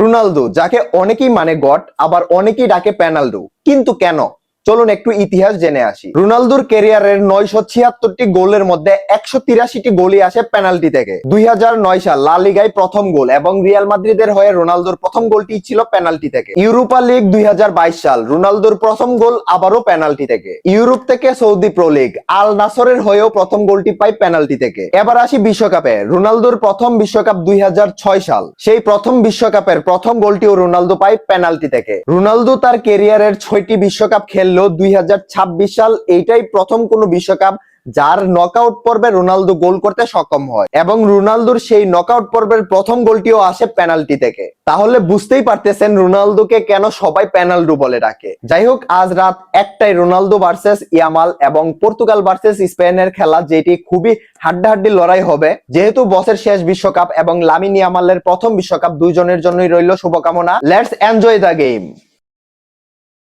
Ronaldo, যাকে অনেকেই মানে গড, আবার অনেকেই ডাকে পেনাল্ডো, কিন্তু কেন? চলুন একটু ইতিহাস জেনে আসি। রোনালদোর ক্যারিয়ারের 976টি গোলের মধ্যে 183টি গোলই আসে পেনাল্টি থেকে। 2009 সাল লা লিগায় প্রথম গোল এবং রিয়াল মাদ্রিদের হয়ে রোনালদোর প্রথম গোলটি ছিল পেনাল্টি থেকে। ইউরোপা লিগ 2022 সাল রোনালদোর প্রথম গোল আবারও পেনাল্টি থেকে। ইউরোপ থেকে সৌদি প্রো লিগ আল নাসরের হয়েও প্রথম গোলটি পায় পেনাল্টি থেকে। এবার আসি বিশ্বকাপে। রোনালদোর প্রথম বিশ্বকাপ 2006 সাল। সেই প্রথম বিশ্বকাপের প্রথম গোলটিও রোনালদো পায় পেনাল্টি থেকে। রোনালদো তার ক্যারিয়ারের 6টি বিশ্বকাপ খেললেও 2026 সাল এইটাই প্রথম কোন বিশ্বকাপ যার নকআউট পর্বে রোনালদো গোল করতে সক্ষম হয়, এবং রোনালদোর সেই নকআউট পর্বের প্রথম গোলটিও আসে পেনাল্টি থেকে। তাহলে বুঝতেই পারতেছেন রোনালদোকে কেন সবাই পেনাল্ডো বলে ডাকে। যাই হোক, আজ রাত 1টায় রোনালদো ভার্সেস ইয়ামাল এবং পর্তুগাল ভার্সেস স্পেনের খেলা, যেটি খুবই হাড্ডাহাড্ডি লড়াই হবে। যেহেতু বছর শেষ বিশ্বকাপ এবং লামিন ইয়ামালের প্রথম বিশ্বকাপ, দুইজনের জন্যই রইল শুভকামনা। Let's enjoy the game.